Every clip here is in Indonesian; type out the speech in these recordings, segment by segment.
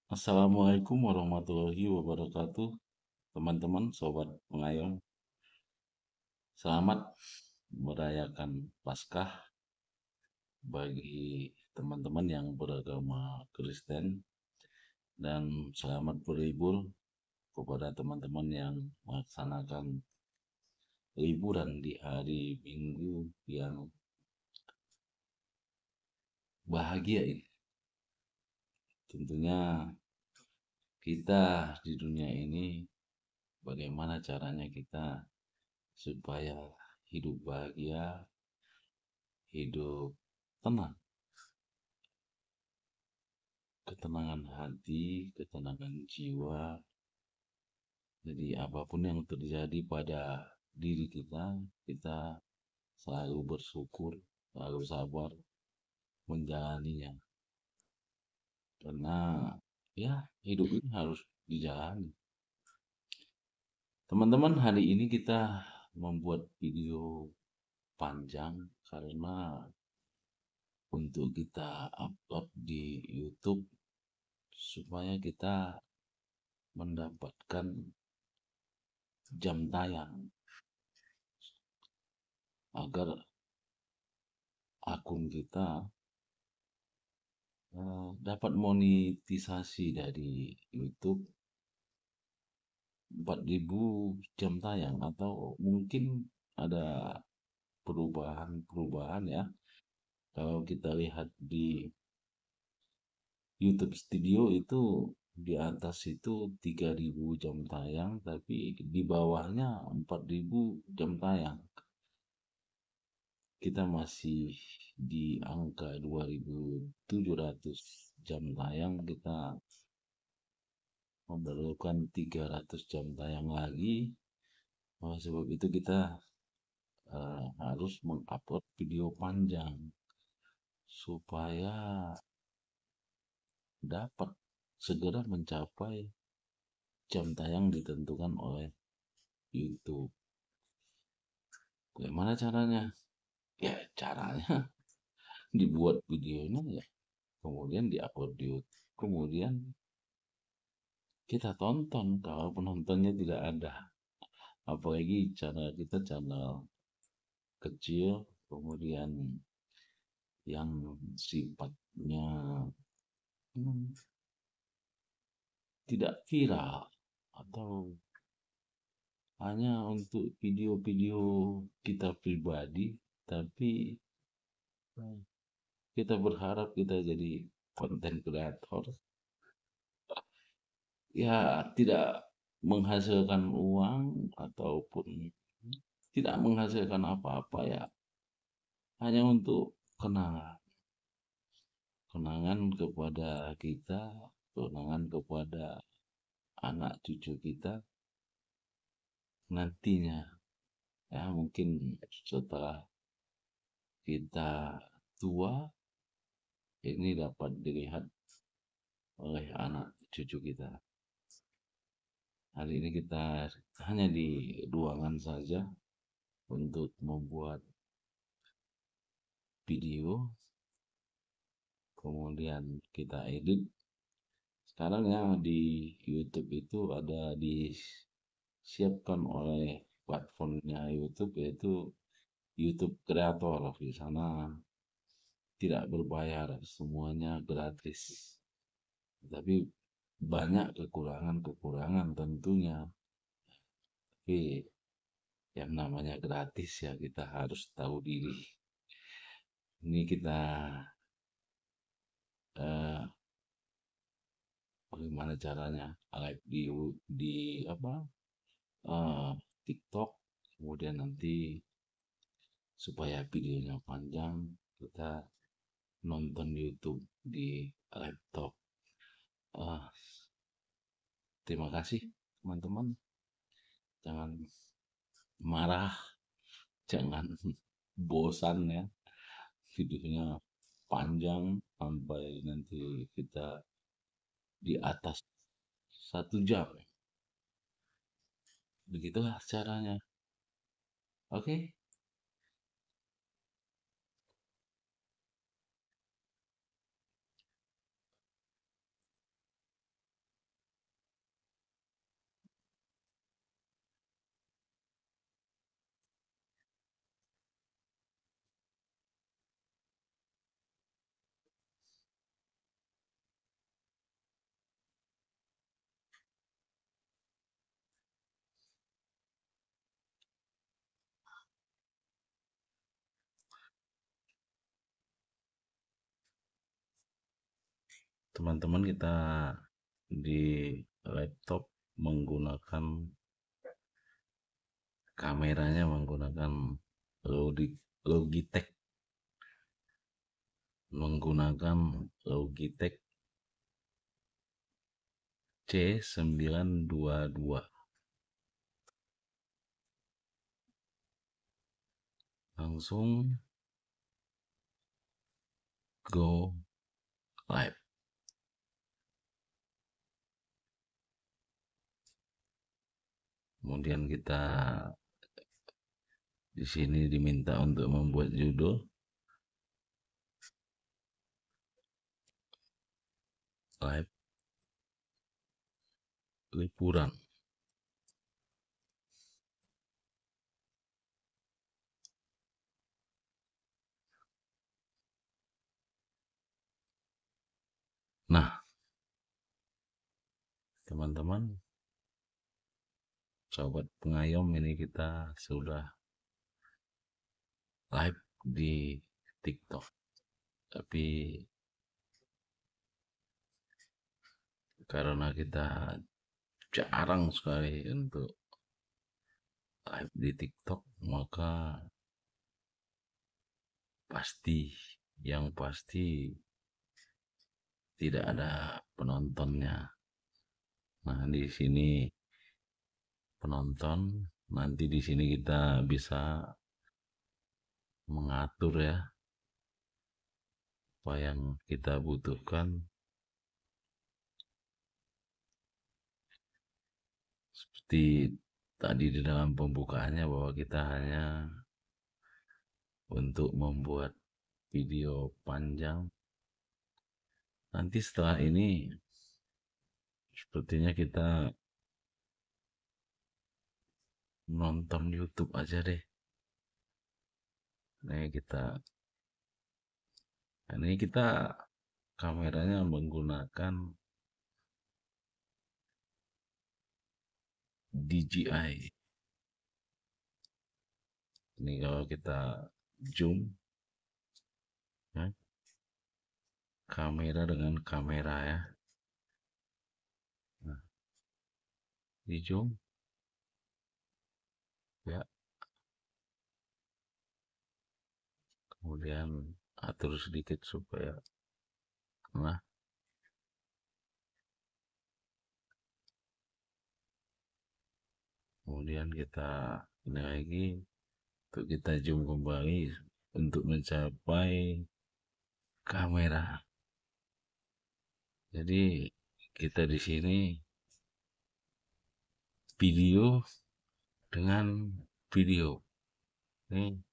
Assalamualaikum warahmatullahi wabarakatuh, teman-teman, sobat pengayom. Selamat merayakan Paskah bagi teman-teman yang beragama Kristen dan selamat berlibur kepada teman-teman yang melaksanakan liburan di hari Minggu yang bahagia ini. Tentunya kita di dunia ini bagaimana caranya kita supaya hidup bahagia, hidup tenang, ketenangan hati, ketenangan jiwa. Jadi apapun yang terjadi pada diri kita, kita selalu bersyukur, selalu sabar menjalaninya. Karena ya hidup ini harus dijalani. Teman-teman, hari ini kita membuat video panjang karena untuk kita upload di YouTube supaya kita mendapatkan jam tayang agar akun kita dapat monetisasi dari YouTube 4.000 jam tayang atau mungkin ada perubahan-perubahan ya. Kalau kita lihat di YouTube Studio itu di atas itu 3.000 jam tayang tapi di bawahnya 4.000 jam tayang. Kita masih di angka 2.700 jam tayang, kita memerlukan 300 jam tayang lagi. Oleh sebab itu kita harus mengupload video panjang supaya dapat segera mencapai jam tayang ditentukan oleh YouTube. Bagaimana caranya? Ya caranya dibuat videonya ya, kemudian diupload di YouTube, kemudian kita tonton kalau penontonnya tidak ada. Apalagi channel kita channel kecil, kemudian yang sifatnya tidak viral atau hanya untuk video-video kita pribadi, tapi kita berharap kita jadi konten kreator ya tidak menghasilkan uang ataupun tidak menghasilkan apa-apa ya, hanya untuk kenangan, kenangan kepada kita, kenangan kepada anak cucu kita nantinya ya, mungkin setelah kita tua ini dapat dilihat oleh anak cucu kita. Hari ini kita hanya di ruangan saja untuk membuat video, kemudian kita edit. Sekarang ya di YouTube itu ada disiapkan oleh platformnya YouTube, yaitu YouTube Creator. Di sana tidak berbayar, semuanya gratis. Tapi banyak kekurangan-kekurangan tentunya. Tapi yang namanya gratis ya kita harus tahu diri. Ini kita eh, bagaimana caranya live di apa eh, TikTok, kemudian nanti supaya videonya panjang kita nonton YouTube di laptop. Eh, Terima kasih teman-teman, jangan marah, jangan bosan ya, videonya panjang sampai nanti kita di atas 1 jam. Begitulah caranya. Oke. teman-teman kita di laptop menggunakan kameranya menggunakan Logitech menggunakan Logitech C922. Langsung go live. Kemudian kita di sini diminta untuk membuat judul live liburan. Nah, teman-teman, sobat pengayom, ini kita sudah live di TikTok. Tapi karena kita jarang sekali untuk live di TikTok, maka yang pasti tidak ada penontonnya. Nah, di sini penonton, nanti di sini kita bisa mengatur ya apa yang kita butuhkan. Seperti tadi di dalam pembukaannya bahwa kita hanya untuk membuat video panjang. Nanti setelah ini sepertinya kita nonton YouTube aja deh. Ini kita kameranya menggunakan DJI. Ini kalau kita zoom ya, kamera dengan kamera ya. Nah, di zoom ya, kemudian atur sedikit supaya nah kemudian kita ini lagi untuk kita zoom kembali untuk mencapai kamera. Jadi kita di sini video dengan video. Ini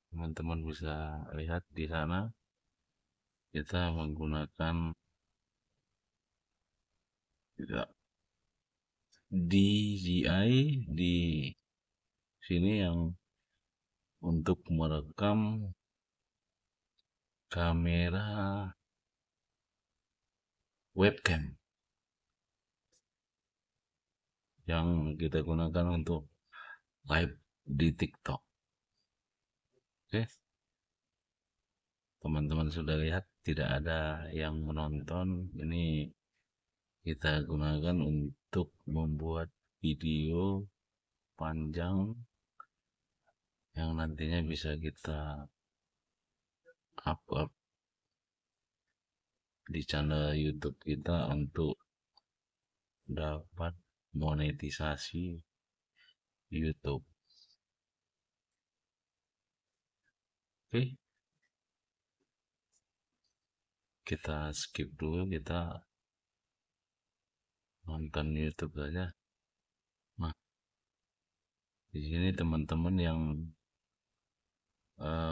teman-teman bisa lihat di sana kita menggunakan DJI di sini yang untuk merekam kamera webcam yang kita gunakan untuk live di TikTok. Oke, teman-teman sudah lihat tidak ada yang menonton. Ini kita gunakan untuk membuat video panjang yang nantinya bisa kita upload di channel YouTube kita untuk dapat monetisasi YouTube. Oke, kita skip dulu, kita nonton YouTube saja. Nah, di sini teman-teman yang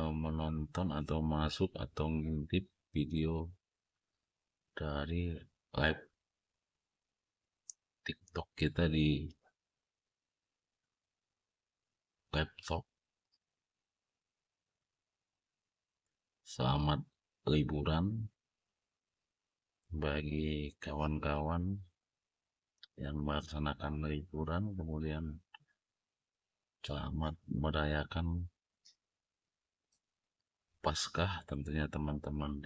menonton atau masuk atau ngintip video dari live TikTok kita di laptop. Selamat liburan bagi kawan-kawan yang melaksanakan liburan, kemudian selamat merayakan Paskah tentunya teman-teman.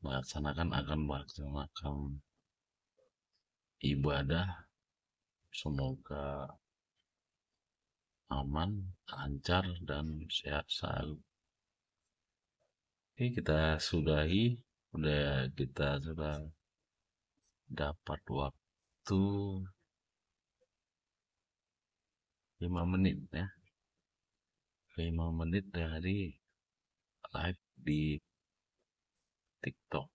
akan melaksanakan ibadah, semoga aman, lancar, dan sehat selalu. Oke, kita sudahi. Kita sudah dapat waktu 5 menit ya. 5 menit dari live di TikTok.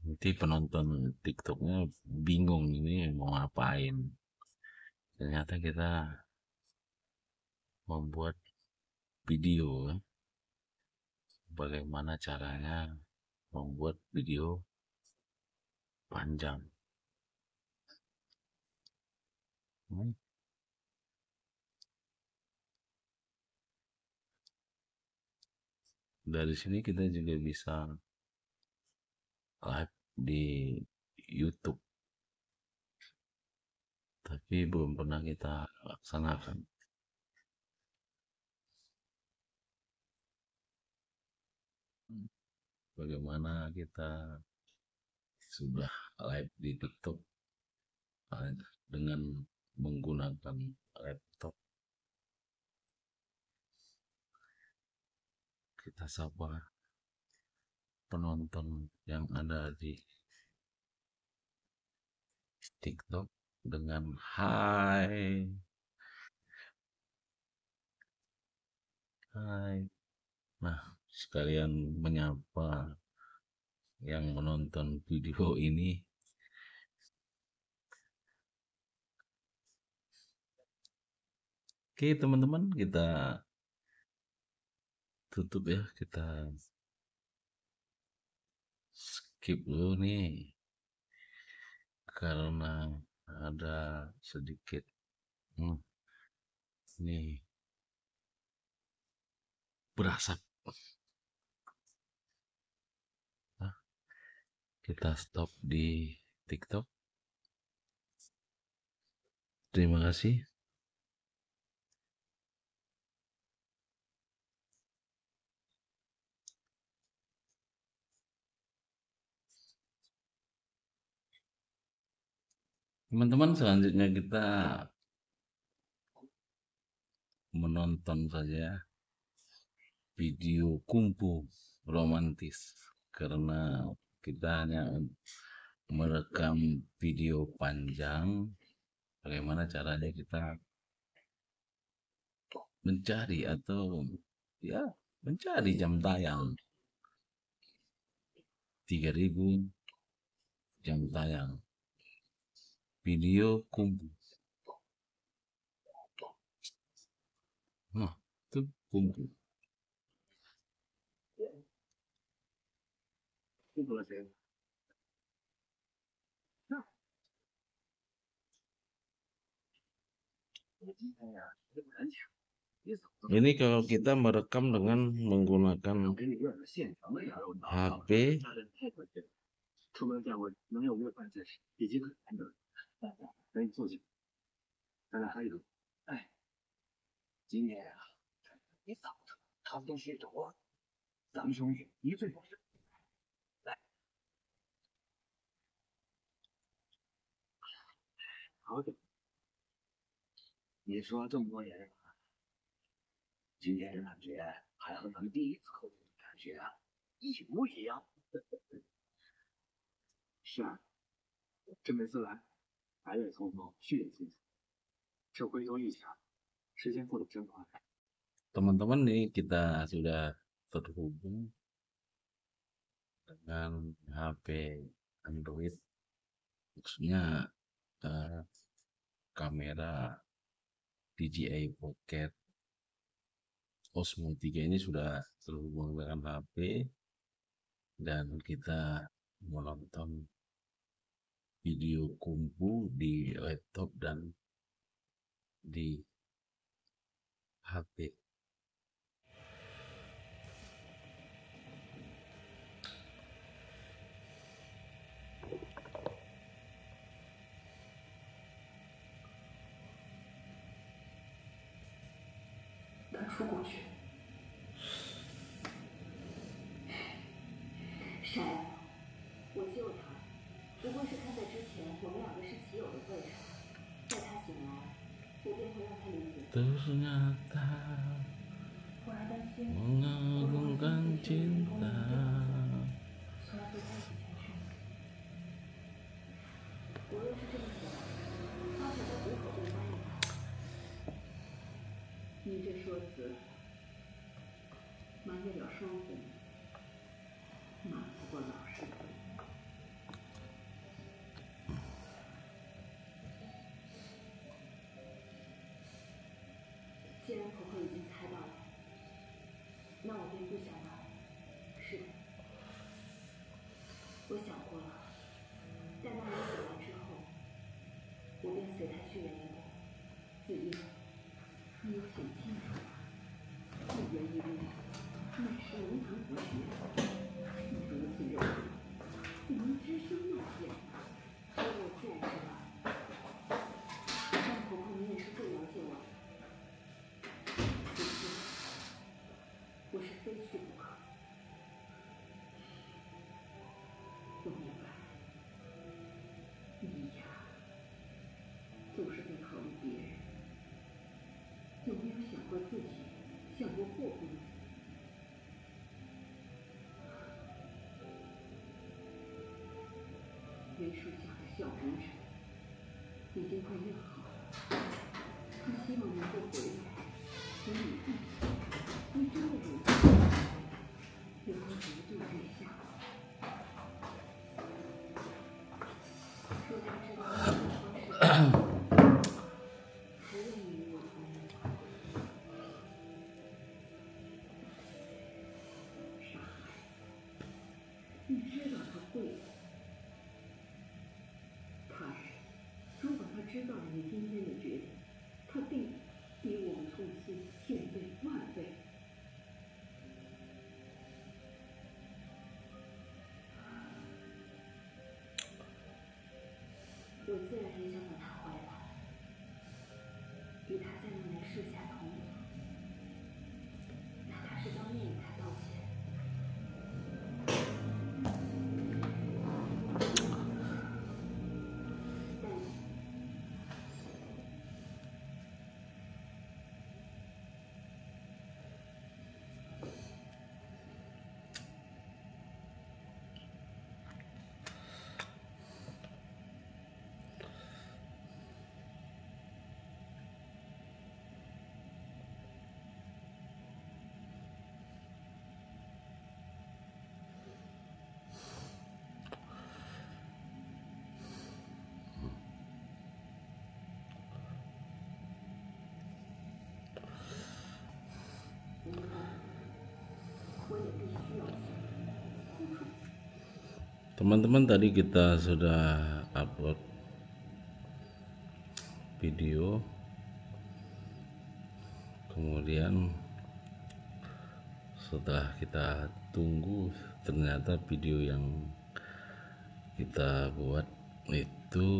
Nanti penonton TikToknya bingung ini mau ngapain. Ternyata kita membuat video ya. Bagaimana caranya membuat video panjang. Dari sini kita juga bisa live di YouTube, tapi belum pernah kita laksanakan. Bagaimana kita sudah live di TikTok dengan menggunakan laptop. Kita sapa penonton yang ada di TikTok dengan hai. Hai. Nah, sekalian menyapa yang menonton video ini. Oke, teman-teman, kita tutup ya. Kita skip dulu nih. Karena ada sedikit nih berasap. Kita stop di TikTok. Terima kasih. Teman-teman, selanjutnya kita menonton saja video kungfu romantis, karena kita hanya merekam video panjang. Bagaimana caranya kita mencari atau ya mencari jam tayang 3000 jam tayang video kungfu. Nah, itu kungfu. Ini kalau kita merekam dengan menggunakan HP, teman-teman, nih kita sudah terhubung dengan HP Android, maksudnya kamera DJI Pocket Osmo 3 ini sudah terhubung dengan HP, dan kita menonton video kungfu di laptop dan di HP. 出过去。傻呀，我救他，不过是看在之前我们两个是棋友的份上，待他醒来，我便会让他理解。 Ternyata 我还担心 mengagungkan cinta. 想要陪他一起前去。我若是这么想，发现他虎口便答应他。你这说辞，瞒得了双红，瞒不过老师傅。既然婆婆已经猜到了，那我便不想瞒。是的，我想过了。待那人醒来之后，我便随他去远一步。子夜，你有想清楚吗？一人一物，乃是龙潭国学。你如此认为，怎能只身冒险？而我自然知道，但婆婆你也是最了解我的。子夜，我是非去不可。我明白，你呀，总是在考虑别人，有没有想过自己？想过霍公子？梅树下的小红尘已经快练好了，他希望能够回来和你一起。你真的如此？有他独对在下。若他知道你的方式，还愿意与我同眠吗？傻孩子，你知道他会的。他是，如果他知道了你今天的决定，他定比我们痛心千倍万倍。我自然也想等他回来，与他在那梅树下同饮，哪怕是当面与他道歉。但我也必须要付出。 Teman-teman, tadi kita sudah upload video, kemudian setelah kita tunggu, ternyata video yang kita buat itu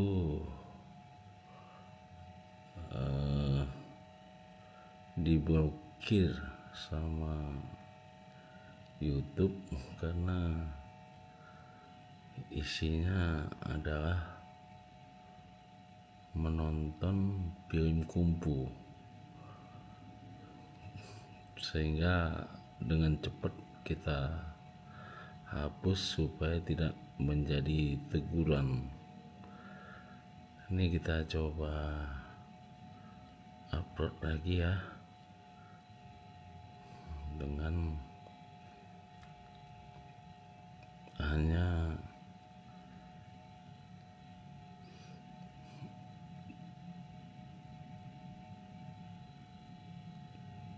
diblokir sama YouTube karena isinya adalah menonton film kungfu, sehingga dengan cepat kita hapus supaya tidak menjadi teguran. Ini kita coba upload lagi ya, dengan hanya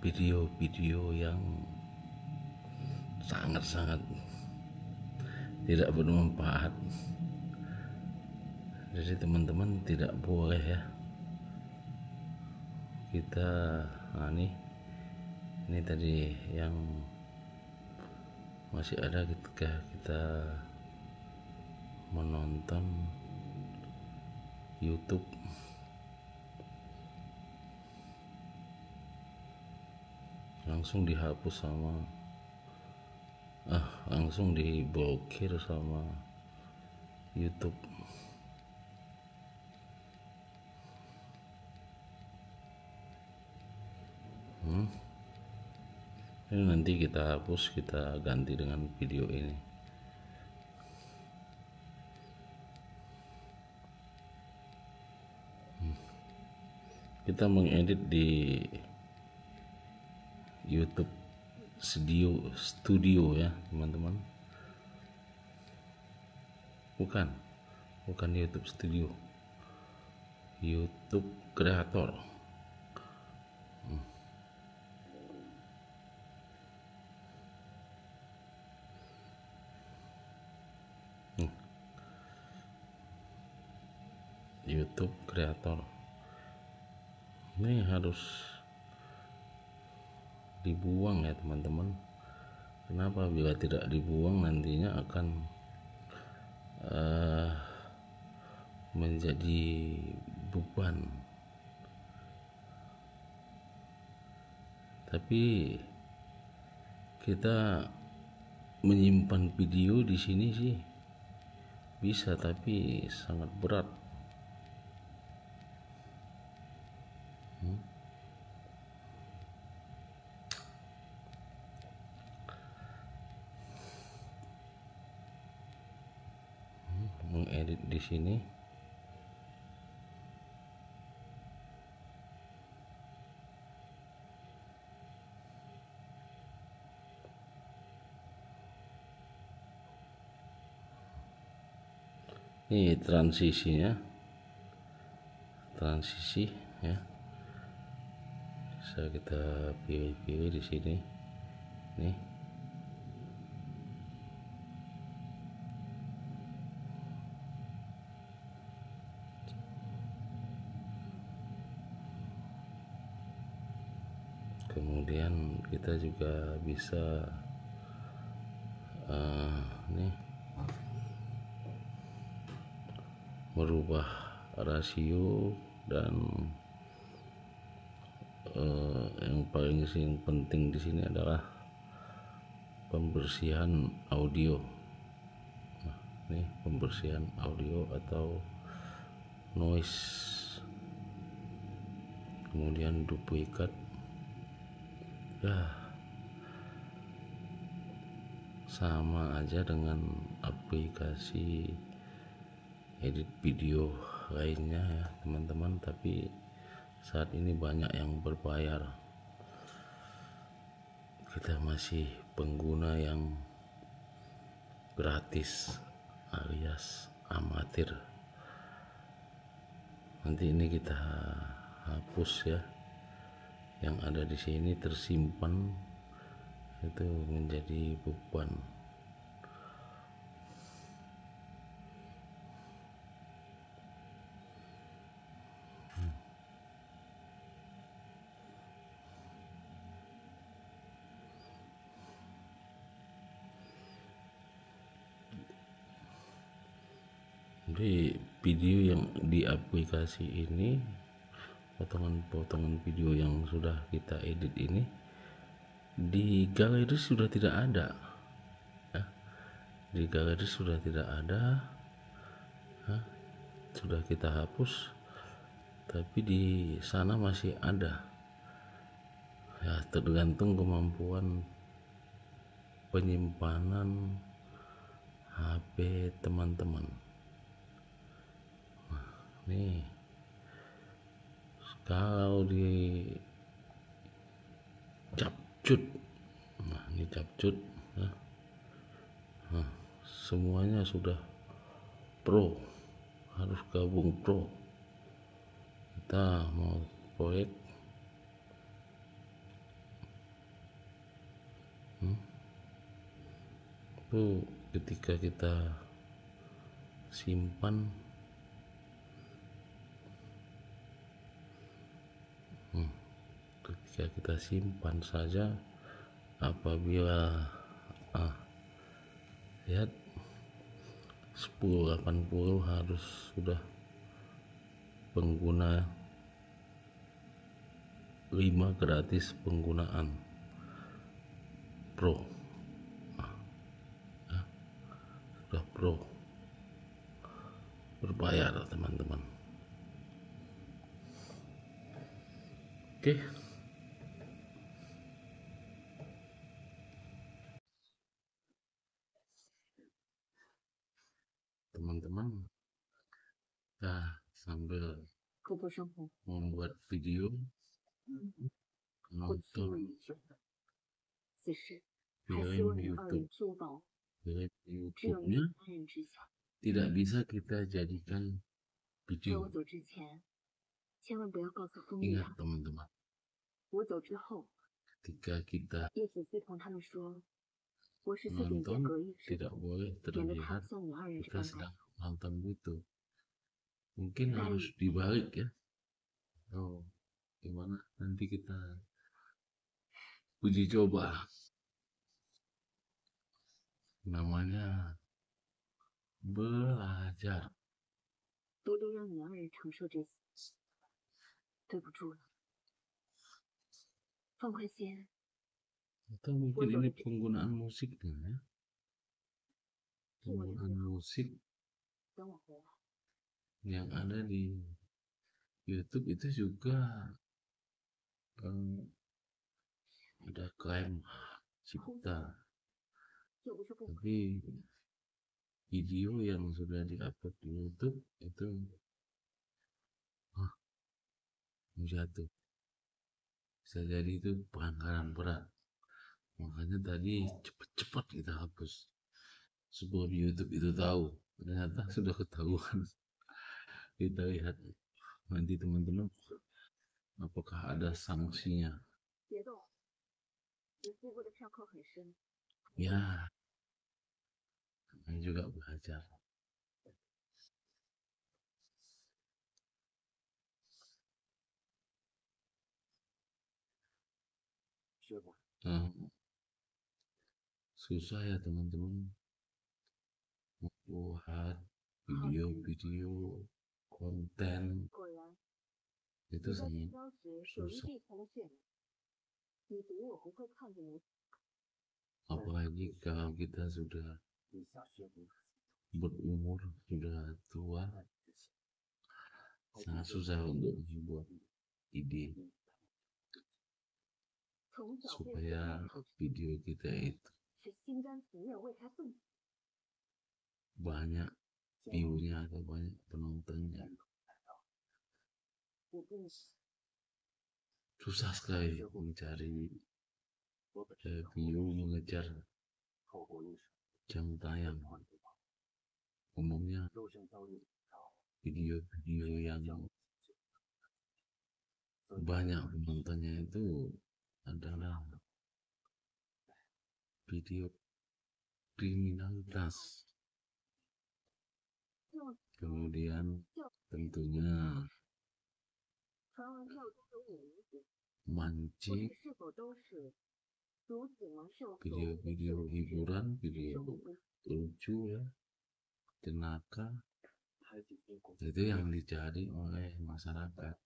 video-video yang sangat-sangat tidak bermanfaat. Jadi teman-teman tidak boleh ya kita ini tadi yang masih ada ketika kita menonton YouTube. langsung dihapus sama langsung diblokir sama YouTube. Ini nanti kita hapus, kita ganti dengan video ini. Kita mengedit di YouTube Studio ya teman-teman. Bukan YouTube Studio, YouTube Creator. YouTube Creator ini harus dibuang ya teman-teman. Kenapa? Bila tidak dibuang nantinya akan menjadi beban. Tapi kita menyimpan video di sini sih bisa, tapi sangat berat. Mengedit di sini. Ini transisinya, transisi ya. Bisa kita pilih-pilih di sini. Nih. Kemudian kita juga bisa nih merubah rasio dan yang paling penting di sini adalah pembersihan audio. Nah, ini pembersihan audio atau noise. Kemudian duplikat. Ya, sama aja dengan aplikasi edit video lainnya ya teman-teman, tapi saat ini banyak yang berbayar. Kita masih pengguna yang gratis alias amatir. Nanti ini kita hapus ya. Yang ada di sini tersimpan itu menjadi beban. Jadi video yang di aplikasi ini, potongan-potongan video yang sudah kita edit ini di galeri sudah tidak ada ya. Di galeri sudah tidak ada ya. Sudah kita hapus, tapi di sana masih ada ya, tergantung kemampuan penyimpanan HP teman-teman. Nah, nih kalau di capcut, nah ini capcut ya. Nah, semuanya sudah pro, harus gabung pro. Kita mau proyek itu ketika kita simpan ketika kita simpan saja, apabila lihat 1080 harus sudah pengguna 5 gratis penggunaan. pro, sudah pro, berbayar teman-teman. Oke. Teman-teman, kita sambil membuat video nonton film YouTube-nya tidak bisa kita jadikan video. Ingat teman-teman, ketika kita nonton tidak boleh terlihat kita sedang nonton YouTube. Mungkin harus dibalik ya. Oh, gimana? Nanti kita uji coba. Namanya belajar. Atau mungkin ini penggunaan musik ya. Penggunaan musik yang ada di YouTube itu juga ada klaim cipta. Tapi video yang sudah diupload di YouTube itu jatuh. Bisa jadi itu pelanggaran berat. Makanya tadi cepat-cepat kita hapus sebelum YouTube itu tahu. Ternyata sudah ketahuan. Kita lihat nanti teman-teman apakah ada sanksinya. Ya, kami juga belajar. Susah ya teman-teman membuat video-video konten itu sangat susah, apalagi kalau kita sudah berumur, sudah tua, sangat susah untuk membuat ide supaya video kita itu banyak view-nya atau banyak penontonnya. Susah sekali mencari view, mengejar jam tayang. Umumnya video-video yang banyak penontonnya itu adalah video kriminalitas. Kemudian tentunya mancing, video-video hiburan, video lucu ya, jenaka, itu yang dicari oleh masyarakat.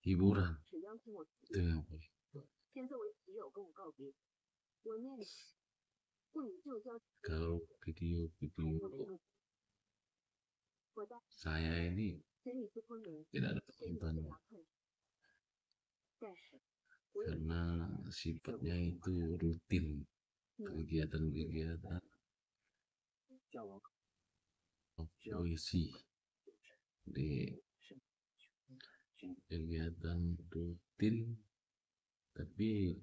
Hiburan itu yang boleh. Kalau video-video saya ini tidak ada penontonnya karena sifatnya itu rutin, kegiatan-kegiatan puisi di kegiatan rutin, tapi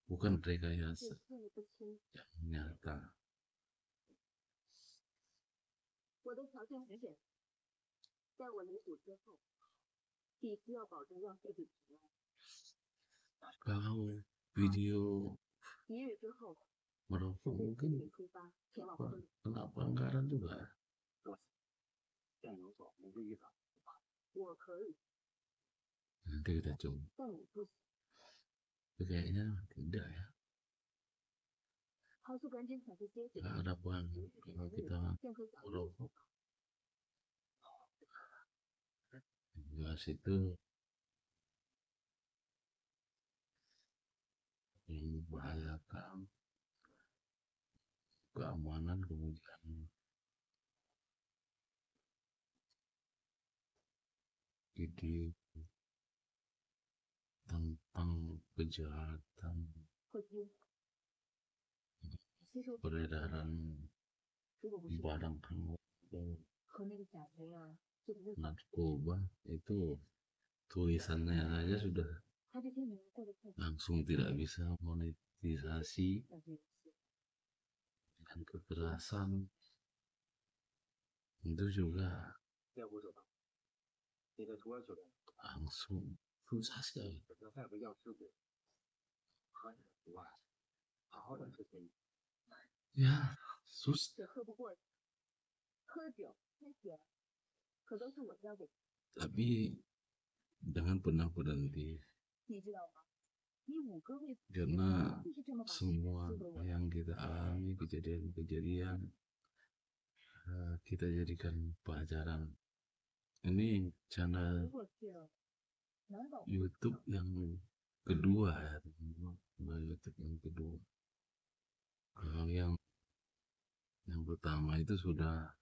bukan rekayasa yang nyata. Kalau video merokok mungkin kena pelanggaran juga. Nanti kita coba. Kayaknya tidak ya. Nggak ada pelanggaran kalau kita merokok. Jelas itu membahayakan keamanan, kemudian video tentang kejahatan, peredaran barang narkoba, itu tulisannya saja sudah langsung tidak bisa monetisasi. Dan kekerasan itu juga langsung susah sekali. Ya, susah. Tapi jangan pernah berhenti, karena semua yang kita alami, kejadian-kejadian, kita jadikan pelajaran. Ini channel YouTube yang kedua ya, YouTube yang kedua. Kalau yang pertama itu sudah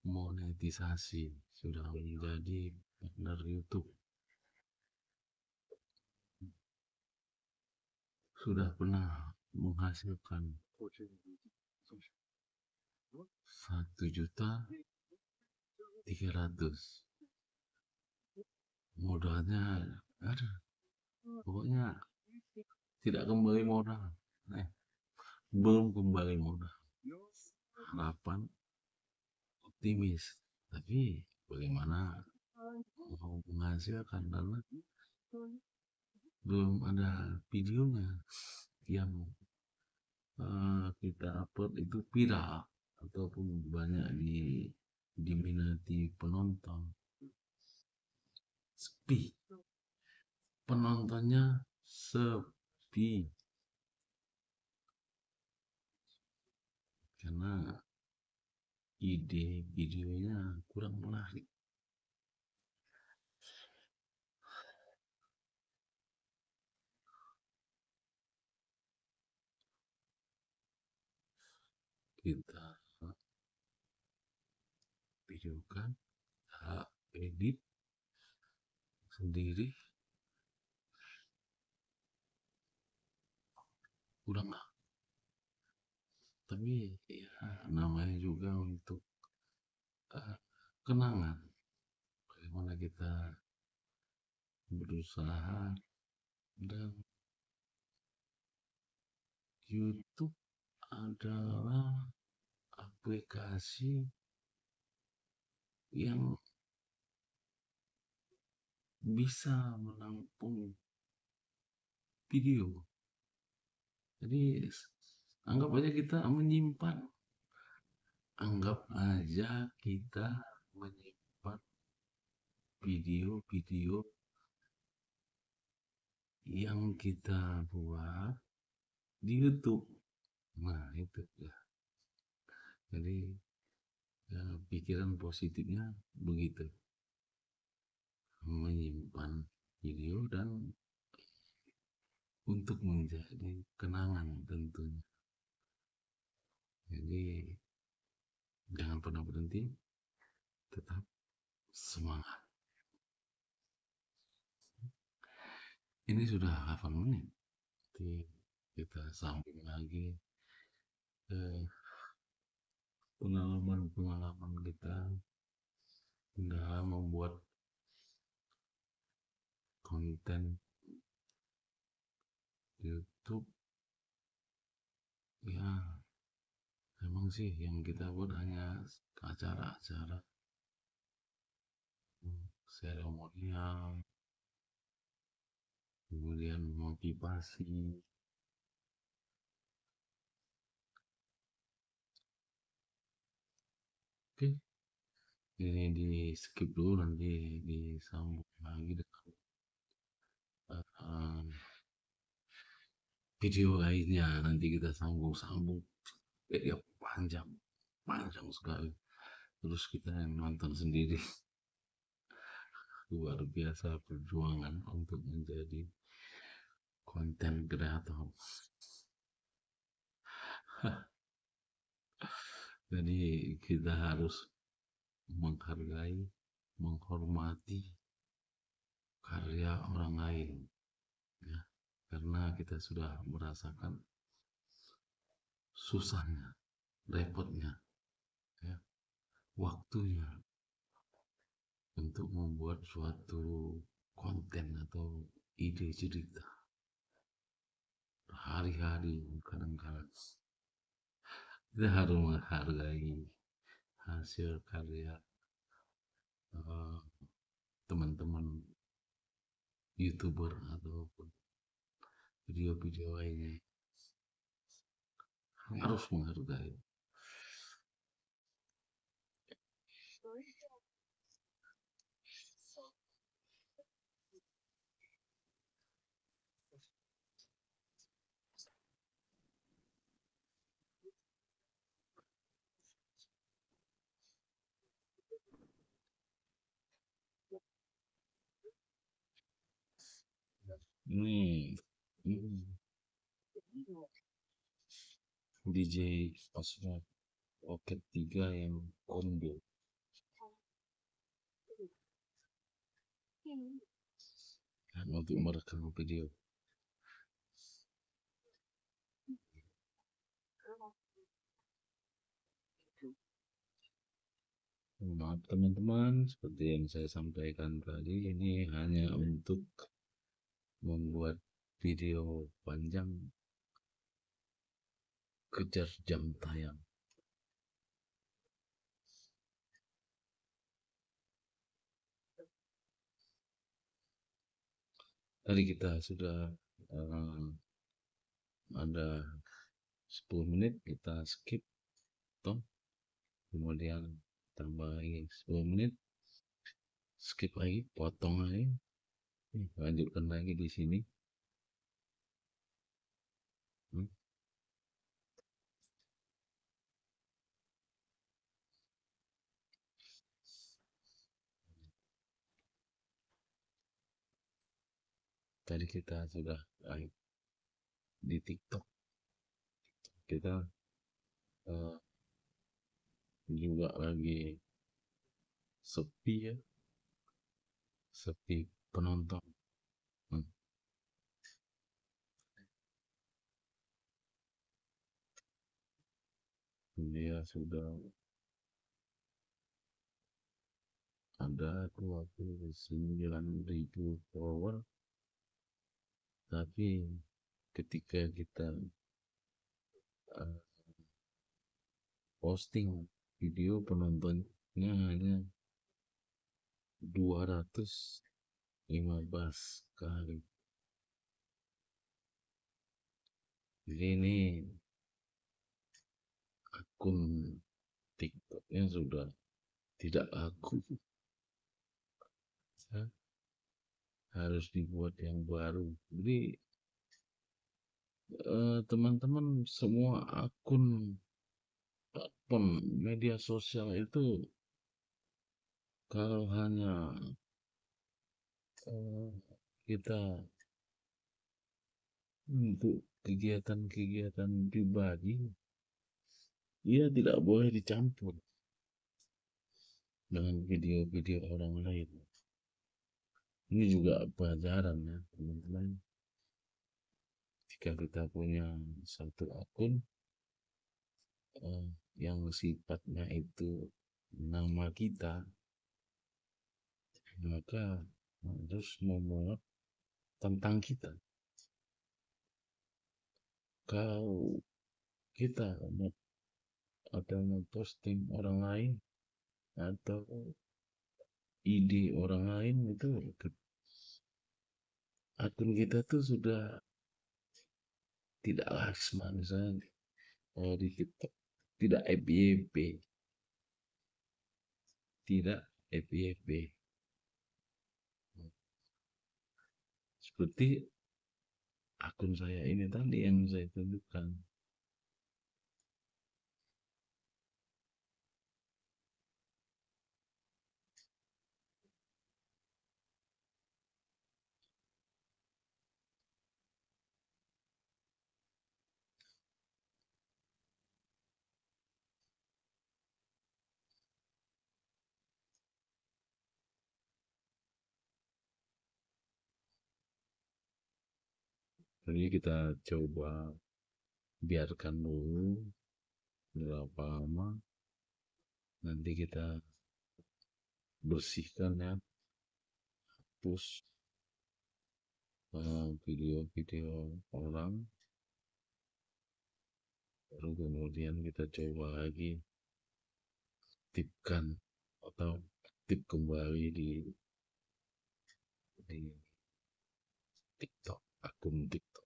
monetisasi, sudah menjadi partner YouTube, sudah pernah menghasilkan 1.300.000. Modalnya ada, pokoknya tidak kembali modal, belum kembali modal. Harapan optimis, tapi bagaimana mau menghasilkan karena belum ada videonya yang kita upload itu viral ataupun banyak diminati penonton. Sepi, penontonnya sepi karena ide videonya kurang menarik. Kita videokan, edit sendiri, kurang lah. Tapi ya namanya juga untuk kenangan, bagaimana kita berusaha. Dan YouTube adalah aplikasi yang bisa menampung video. Jadi anggap aja kita menyimpan video-video yang kita buat di YouTube. Nah itu ya. Jadi ya, pikiran positifnya begitu, menyimpan video dan untuk menjadi kenangan tentunya. Jadi jangan pernah berhenti, tetap semangat. Ini sudah 8 menit. Jadi kita sambung lagi pengalaman kita dalam membuat konten YouTube. Ya memang sih yang kita buat hanya acara-acara seremonial, kemudian motivasi. Oke, ini di skip dulu, nanti disambung lagi dengan video lainnya. Nanti kita sambung video panjang sekali, terus kita yang nonton sendiri. Luar biasa perjuangan untuk menjadi konten kreator. Jadi kita harus menghargai, menghormati karya orang lain, ya, karena kita sudah merasakan susahnya, repotnya, ya, waktunya untuk membuat suatu konten atau ide cerita. Hari-hari kadang-kadang kita harus menghargai hasil karya eh, teman-teman YouTuber ataupun video-video lainnya, harus menghargai. Ini DJ Oswald Pocket 3 yang combo untuk merekam video. Maaf teman-teman, seperti yang saya sampaikan tadi, ini hanya untuk membuat video panjang kejar jam tayang. Tadi kita sudah ada 10 menit, kita skip toh, kemudian tambah lagi 10 menit, skip lagi, potong lagi, lanjutkan lagi di sini. Tadi kita sudah di TikTok, kita juga lagi sepi, ya, sepi penonton. Dia sudah ada 29.000 follower, tapi ketika kita posting video, penontonnya hanya 215 kali. Jadi ini akun TikToknya sudah tidak laku, harus dibuat yang baru. Jadi teman-teman, semua akun platform media sosial itu kalau hanya kita untuk kegiatan-kegiatan pribadi, ia tidak boleh dicampur dengan video-video orang lain. Ini juga pelajaran, ya teman-teman. Jika kita punya satu akun yang sifatnya itu nama kita, maka harus memuat tentang kita. Kalau kita ada memposting orang lain atau ide orang lain, itu akun kita tuh sudah tidak laksma. Misalnya di TikTok tidak FYP, seperti akun saya ini tadi yang saya tunjukkan. Jadi kita coba biarkan dulu berapa lama, nanti kita bersihkan ya, hapus video-video orang, baru kemudian kita coba lagi aktifkan atau aktif kembali di TikTok, akun TikTok.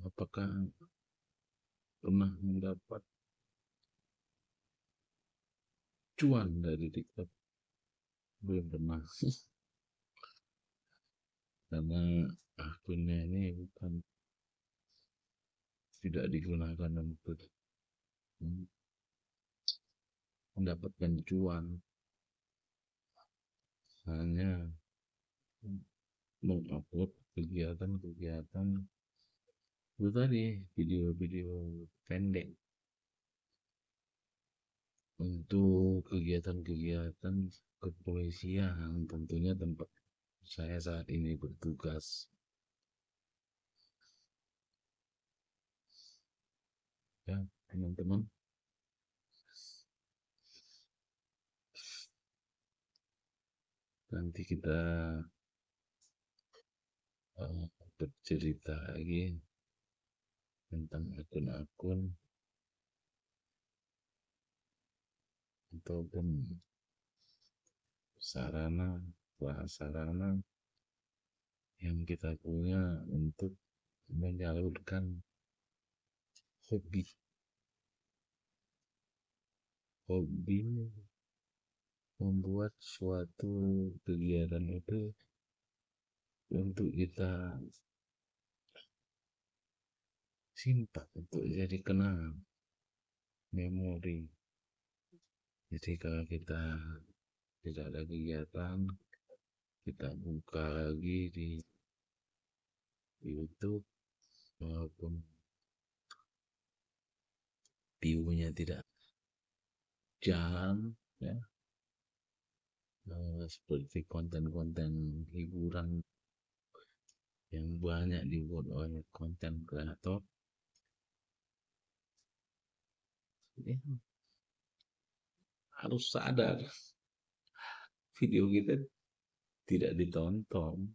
Apakah pernah mendapat cuan dari TikTok? Belum pernah. Karena akunnya ini bukan tidak digunakan untuk mendapatkan cuan, hanya mengupload kegiatan-kegiatan itu tadi, video-video pendek untuk kegiatan-kegiatan kepolisian, tentunya tempat saya saat ini bertugas. Ya, teman-teman, nanti kita bercerita lagi tentang akun-akun ataupun sarana yang kita punya untuk menyalurkan hobi membuat suatu kegiatan itu untuk kita simpan, untuk jadi kenang memori. Jadi kalau kita tidak ada kegiatan, kita buka lagi di YouTube, walaupun view-nya tidak jalan ya, seperti konten-konten hiburan yang banyak dibuat oleh konten kreator ya, harus sadar video kita tidak ditonton.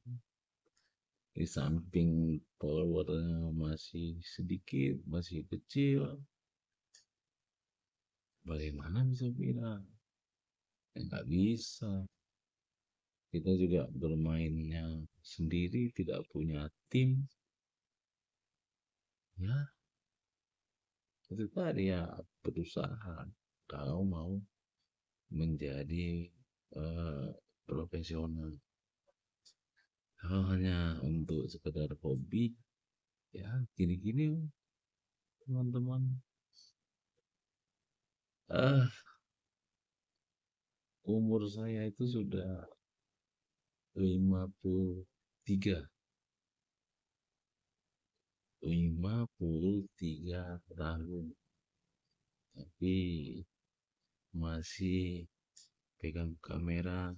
Di samping followernya masih sedikit, masih kecil, bagaimana bisa bilang? Ya, nggak bisa. Kita juga bermainnya sendiri, tidak punya tim. Ya, itu tadi ya, berusaha. Kalau mau menjadi profesional. Kalau hanya untuk sekedar hobi, ya gini-gini teman-teman. Umur saya itu sudah 53 tahun, tapi masih pegang kamera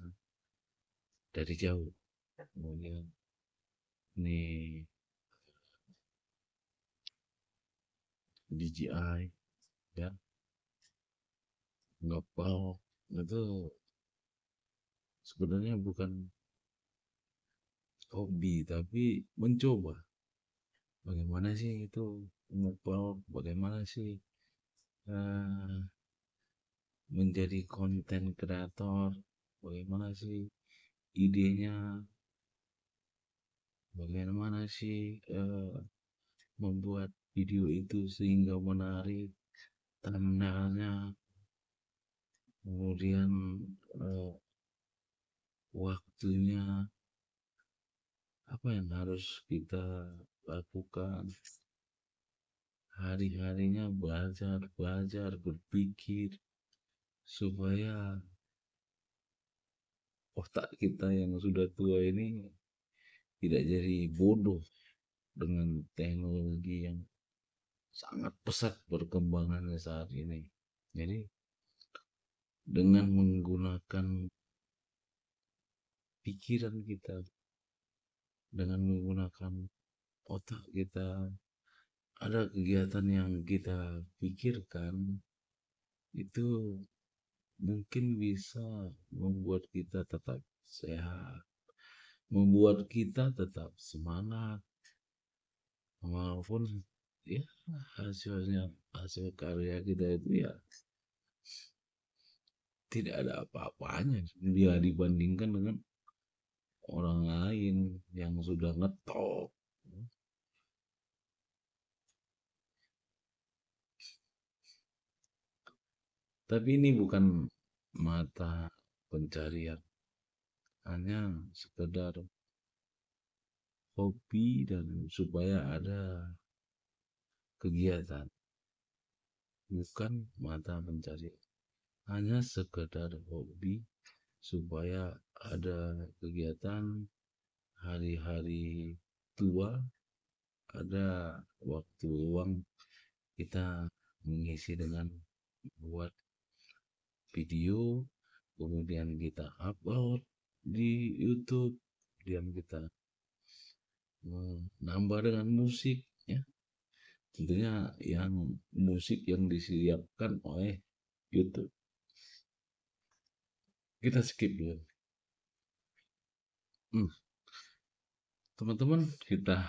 dari jauh. Kemudian ini DJI ya, ngepal itu sebenarnya bukan hobi, tapi mencoba bagaimana sih itu ngepal, bagaimana sih menjadi konten kreator, bagaimana sih idenya, bagaimana sih membuat video itu sehingga menarik, thumbnailnya, kemudian waktunya, apa yang harus kita lakukan, hari-harinya belajar berpikir supaya otak kita yang sudah tua ini tidak jadi bodoh dengan teknologi yang sangat pesat perkembangannya saat ini. Jadi dengan menggunakan pikiran kita, dengan menggunakan otak kita, ada kegiatan yang kita pikirkan itu mungkin bisa membuat kita tetap sehat, membuat kita tetap semangat, walaupun ya hasilnya hasil karya kita itu ya tidak ada apa-apanya bila dibandingkan dengan orang lain yang sudah ngetop. Tapi ini bukan mata pencarian, hanya sekedar hobi dan supaya ada kegiatan, bukan mata pencarian, hanya sekedar hobi supaya ada kegiatan hari-hari tua, ada waktu luang kita mengisi dengan buat video, kemudian kita upload di YouTube, kemudian kita nambah dengan musik, ya tentunya yang musik yang disiapkan oleh YouTube. Kita skip dulu. Teman-teman, kita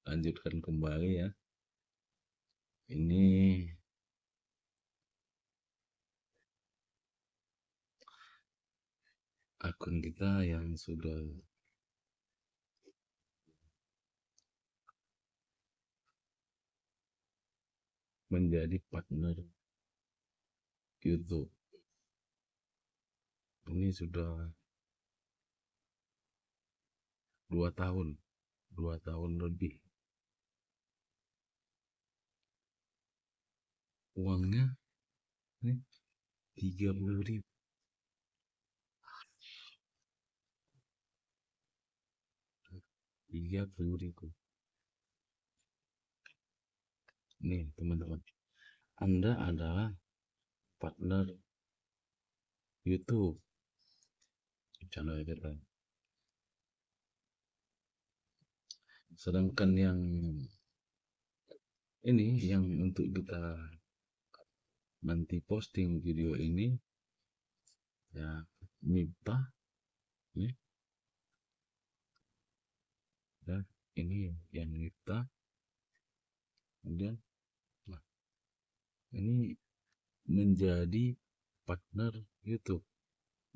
lanjutkan kembali ya. Ini akun kita yang sudah menjadi partner YouTube. Ini sudah 2 tahun, 2 tahun lebih. Uangnya ini 30.000. 30.000. Nih teman-teman, Anda adalah partner YouTube channel kita. Sedangkan yang ini yang untuk kita nanti posting video ini ya Miftah ini ya, ini yang Miftah, kemudian nah, ini menjadi partner YouTube,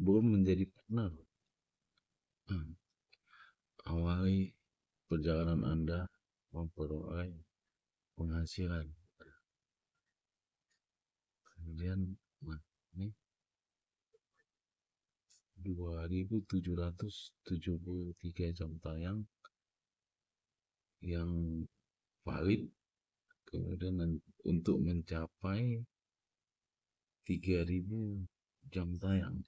belum menjadi partner. Awali perjalanan Anda memperoleh penghasilan, kemudian nah, ini 2.773 jam tayang yang valid, kemudian untuk mencapai 3.000 jam tayang.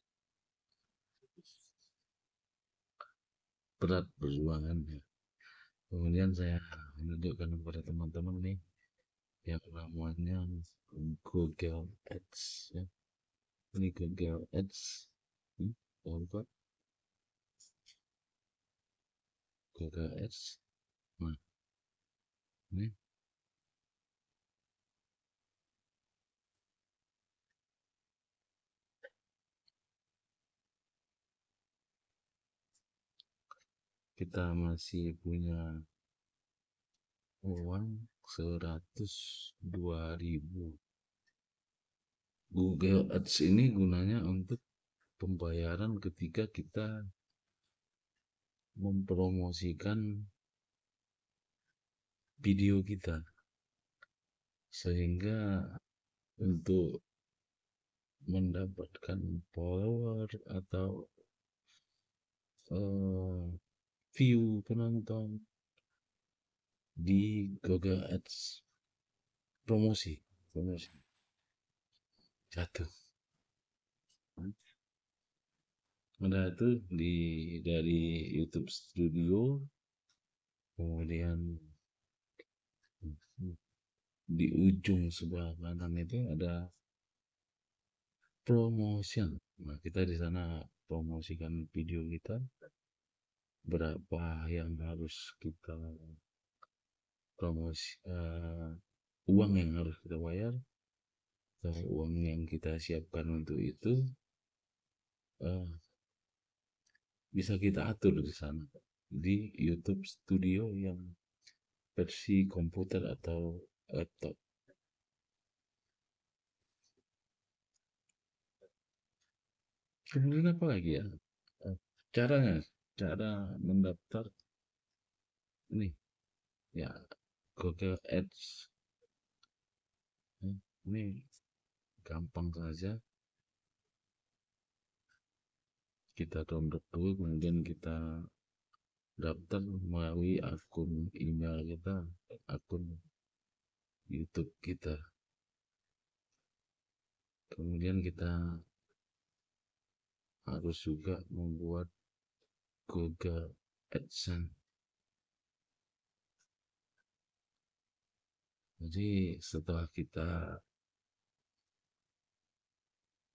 Berat perjuangannya. Kemudian saya menunjukkan kepada teman-teman nih yang namanya Google Ads ya. Ini Google Ads. Google Ads. Nah, ini kita masih punya uang 102.000. Google Ads ini gunanya untuk pembayaran ketika kita mempromosikan video kita, sehingga untuk mendapatkan follower atau view penonton di Google Ads, promosi jatuh. Ada itu dari YouTube Studio, kemudian di ujung sebelah kanan itu ada promotion. Nah, kita di sana promosikan video kita, berapa yang harus kita promosi, uang yang harus kita bayar atau uang yang kita siapkan untuk itu, eh, bisa kita atur di sana di YouTube Studio yang versi komputer atau laptop. Kemudian apa lagi ya? Eh, Caranya, cara mendaftar ini ya, Google Ads. Ini gampang saja, kita download dulu, kemudian kita daftar melalui akun email kita, akun YouTube kita. Kemudian kita harus juga membuat Google AdSense. Jadi setelah kita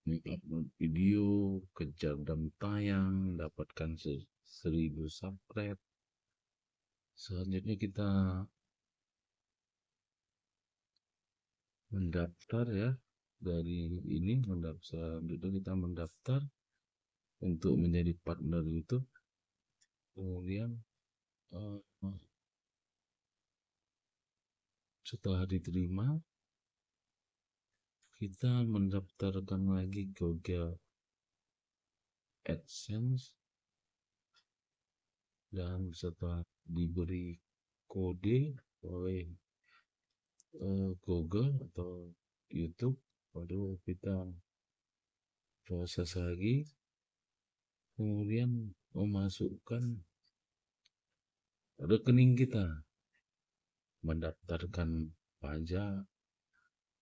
upload video, kejar jam tayang, dapatkan 1000 subscribe, selanjutnya kita mendaftar ya, dari ini mendaftar, selanjutnya kita mendaftar untuk menjadi partner YouTube. Kemudian eh, setelah diterima, kita mendaftarkan lagi Google AdSense, dan setelah diberi kode oleh Google atau YouTube, baru kita proses lagi, kemudian memasukkan rekening kita, mendaftarkan pajak.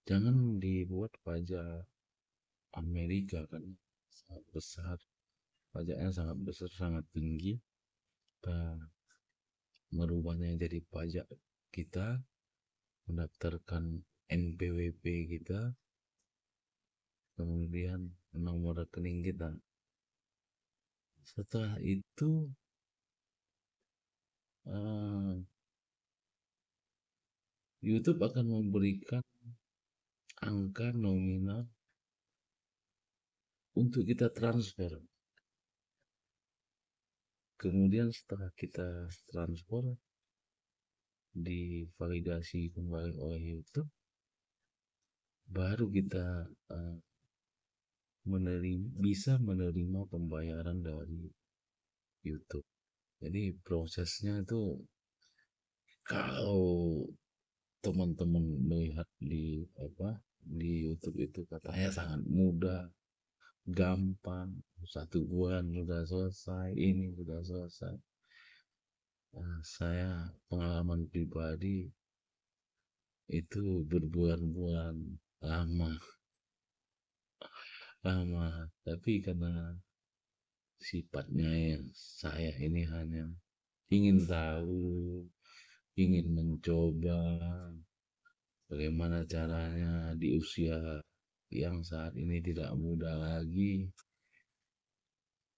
Jangan dibuat pajak Amerika, kan sangat besar, pajaknya sangat besar, sangat tinggi. Kita merubahnya jadi pajak kita, mendaftarkan NPWP kita, kemudian nomor rekening kita. Setelah itu YouTube akan memberikan angka nominal untuk kita transfer. Kemudian setelah kita transfer, divalidasi kembali oleh YouTube, baru kita bisa menerima pembayaran dari YouTube. Jadi prosesnya itu, kalau teman-teman melihat di YouTube itu katanya sangat mudah, gampang, 1 bulan sudah selesai, ini sudah selesai. Nah, saya pengalaman pribadi itu berbulan-bulan, lama, tapi karena sifatnya yang saya ini hanya ingin tahu, ingin mencoba bagaimana caranya di usia yang saat ini tidak muda lagi,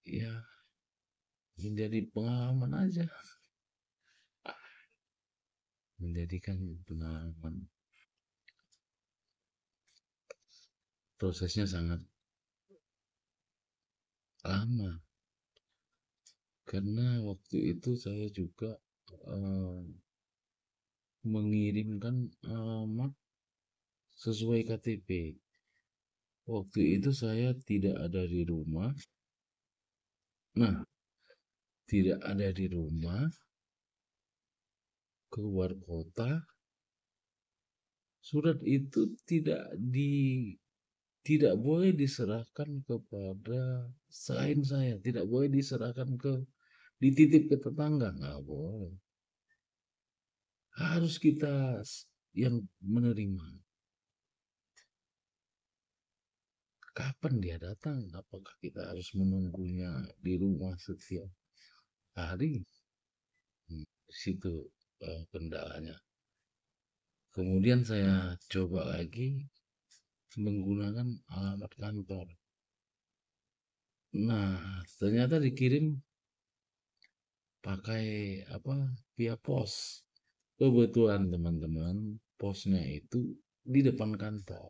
ya menjadi pengalaman aja, menjadikan pengalaman. Prosesnya sangat lama, karena waktu itu saya juga mengirimkan alamat sesuai KTP. Waktu itu saya tidak ada di rumah. Nah, tidak ada di rumah, keluar kota. Surat itu tidak boleh diserahkan kepada selain saya, tidak boleh diserahkan dititip ke tetangga, nggak boleh. Harus kita yang menerima. Kapan dia datang? Apakah kita harus menunggunya di rumah setiap hari? Di situ kendalanya. Kemudian saya coba lagi menggunakan alamat kantor. Nah, ternyata dikirim pakai apa? Via pos. Kebetulan teman-teman, posnya itu di depan kantor.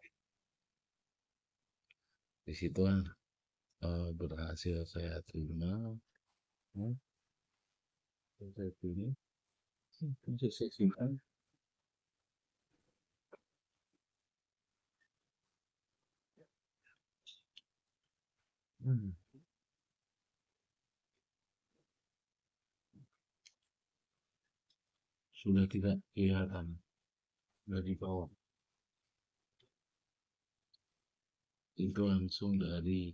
Di situlah berhasil saya terima. Hmm, saya pilih, saya simpan. Hmm, sudah tidak kelihatan dari bawah. Itu langsung dari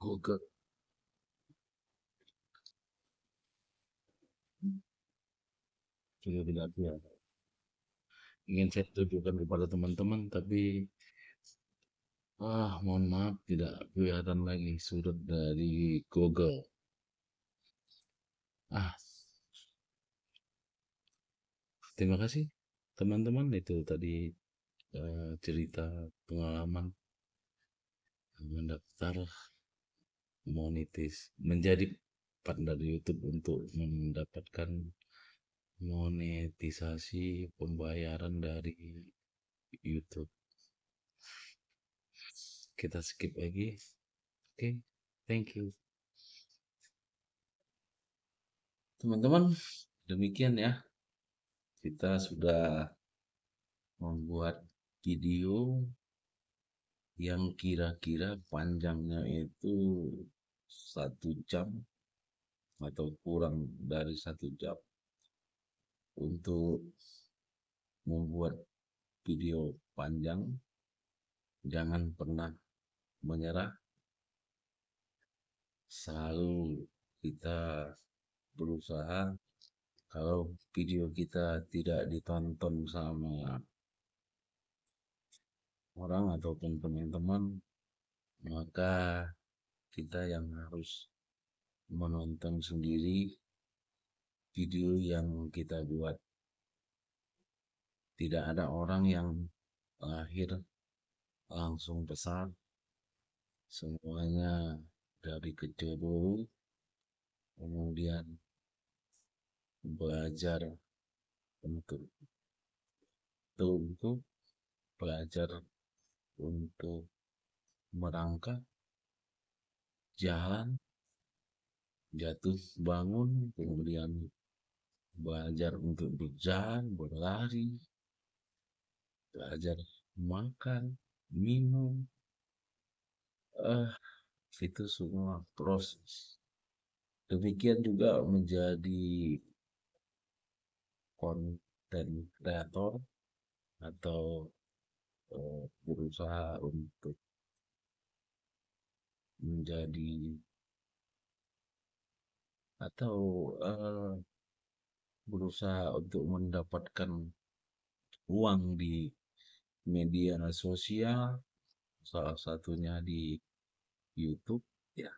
Google. Sudah tidak kelihatan. Ingin saya tunjukkan kepada teman-teman, tapi mohon maaf tidak kelihatan lagi surat dari Google. Ah, terima kasih teman-teman, itu tadi cerita pengalaman mendaftar monetis menjadi partner YouTube untuk mendapatkan monetisasi pembayaran dari YouTube. Kita skip lagi. Oke, thank you. Teman-teman, demikian ya. Kita sudah membuat video yang kira-kira panjangnya itu 1 jam atau kurang dari 1 jam. Untuk membuat video panjang, jangan pernah menyerah. Selalu kita berusaha. Kalau video kita tidak ditonton sama orang ataupun teman-teman, maka kita yang harus menonton sendiri video yang kita buat. Tidak ada orang yang lahir langsung besar. Semuanya dari kecil dulu, kemudian belajar untuk untuk belajar untuk merangkak, jalan, jatuh, bangun, kemudian belajar untuk berjalan, berlari, belajar makan, minum, eh itu semua proses. Demikian juga menjadi konten kreator atau berusaha untuk menjadi atau berusaha untuk mendapatkan uang di media sosial, salah satunya di YouTube. Ya,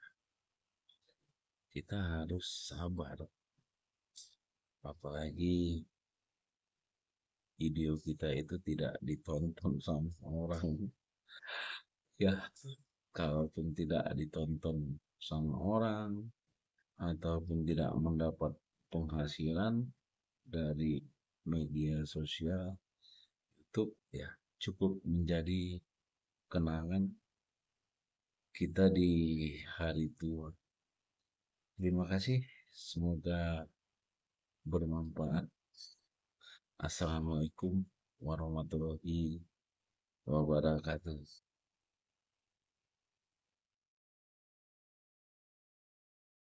kita harus sabar, apalagi video kita itu tidak ditonton sama orang. Ya, kalaupun tidak ditonton sama orang ataupun tidak mendapat penghasilan dari media sosial, YouTube ya cukup menjadi kenangan kita di hari tua. Terima kasih, semoga bermanfaat. Assalamualaikum warahmatullahi wabarakatuh.